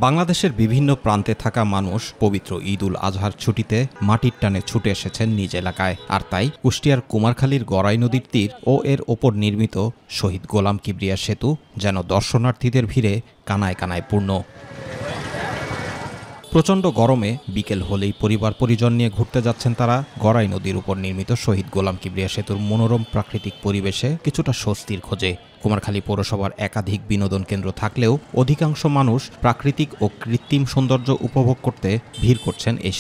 বাংলাদেশের বিভিন্ন প্রান্তে থাকা মানুষ পবিত্র ঈদ উল আজহার ছুটিতে মাটির টানে ছুটে এসেছেন নিজ এলাকায়। আর তাই কুষ্টিয়ার কুমারখালীর গড়াই নদীর তীর ও এর ওপর নির্মিত শহীদ গোলাম কিবরিয়া সেতু যেন দর্শনার্থীদের ভিড়ে কানায় কানায় পূর্ণ। প্রচণ্ড গরমে বিকেল হলেই পরিবার পরিজন নিয়ে ঘুরতে যাচ্ছেন তারা গড়াই নদীর উপর নির্মিত শহীদ গোলাম কিবরিয়া সেতুর মনোরম প্রাকৃতিক পরিবেশে কিছুটা স্বস্তির খোঁজে। কুমারখালী পৌরসভার একাধিক বিনোদন কেন্দ্র থাকলেও অধিকাংশ মানুষ প্রাকৃতিক ও কৃত্রিম সৌন্দর্য উপভোগ করতে ভিড় করছেন এই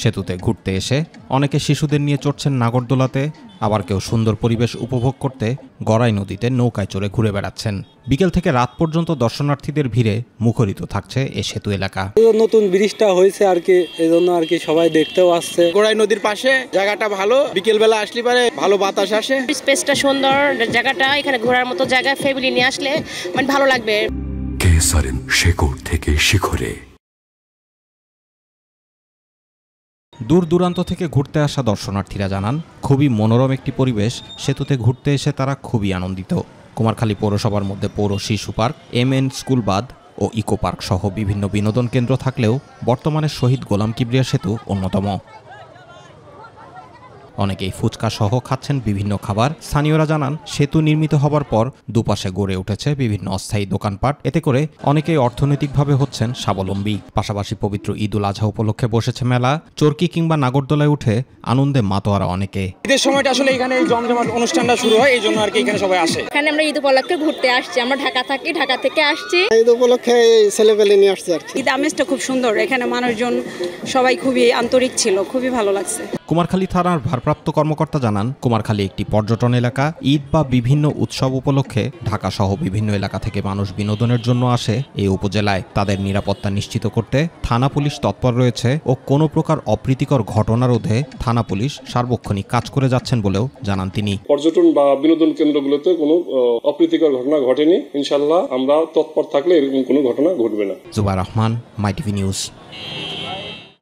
সেতুতে ঘুরতে এসে অনেকে শিশুদের নিয়ে চড়ছেন নাগরদোলাতে, আবার কেউ সুন্দর পরিবেশ উপভোগ করতে গড়াই নদীতে নৌকায় চড়ে ঘুরে বেড়াচ্ছেন। বিকেল থেকে রাত পর্যন্ত দর্শনার্থীদের ভিড়ে মুখরিত থাকছে এই সেতু এলাকা। নতুন ব্রিজটা হয়েছে আর কি, এজন্য আর কি সবাই দেখতেও আসছে। গড়াই নদীর পাশে জায়গাটা ভালো, বিকেল বেলা আসলে পারে ভালো বাতাস আসে, স্পেসটা সুন্দর, জায়গাটা এখানে ঘোরার মতো জায়গা, ফ্যামিলি নিয়ে আসলে মানে ভালো লাগবে। কেসারেন শেকড় থেকে শিখরে। দূর দূরান্ত থেকে ঘুরতে আসা দর্শনার্থীরা জানান, খুবই মনোরম একটি পরিবেশ, সেতুতে ঘুরতে এসে তারা খুবই আনন্দিত। কুমারখালী পৌরসভার মধ্যে পৌর শিশু পার্ক, MN স্কুল বাদ ও ইকো পার্ক সহ বিভিন্ন বিনোদন কেন্দ্র থাকলেও বর্তমানে শহীদ গোলাম কিবরিয়া সেতু অন্যতম। অনেকেই ফুচকা সহ খাচ্ছেন বিভিন্ন খাবার। স্থানীয়রা জানান, সেতু নির্মিত হবার পর দুপাশে গড়ে উঠেছে বিভিন্ন অস্থায়ী দোকানপাট, এতে করে অনেকেই অর্থনৈতিকভাবে হচ্ছেন স্বাবলম্বী। পাশাপাশি পবিত্র ঈদ উল আজহা উপলক্ষে বসেছে মেলা, চরকি কিংবা নাগরদোলায় উঠে আনন্দে মাতোয়ারা অনেকে। ঈদের সময়টা আসলে এখানে জমজমাট অনুষ্ঠানটা শুরু হয়, এই জন্য আর কি এখানে সবাই আসে। এখানে আমরা ঈদ উপলক্ষে ঘুরতে আসছি, আমরা ঢাকা থাকি, ঢাকা থেকে আসছি ঈদ উপলক্ষে ছেলেপেলে নিয়ে আসছে আর কি। ঈদ আমেজটা খুব সুন্দর, এখানে মানুষজন সবাই খুবই আন্তরিক ছিল, খুবই ভালো লাগছে। কুমারখালী থানার ভারপ্রাপ্ত কর্মকর্তা জানান, কুমারখালী একটি পর্যটন এলাকা। ঈদ বা বিভিন্ন উৎসব উপলক্ষে ঢাকা সহ বিভিন্ন এলাকা থেকে মানুষ বিনোদনের জন্য আসে এই উপজেলায়। তাদের নিরাপত্তা নিশ্চিত করতে থানা পুলিশ তৎপর রয়েছে ও কোনো প্রকার অপ্রীতিকর ঘটনা রোধে থানা পুলিশ সার্বক্ষণিক কাজ করে যাচ্ছেন বলেও জানান তিনি। পর্যটন বা বিনোদন কেন্দ্রগুলোতে কোনো অপ্রীতিকর ঘটনা ঘটেনি, ইনশাআল্লাহ আমরা তৎপর থাকলে এরকম কোনো ঘটনা ঘটবে না। জুবাইর রহমান, মাই টিভি নিউজ।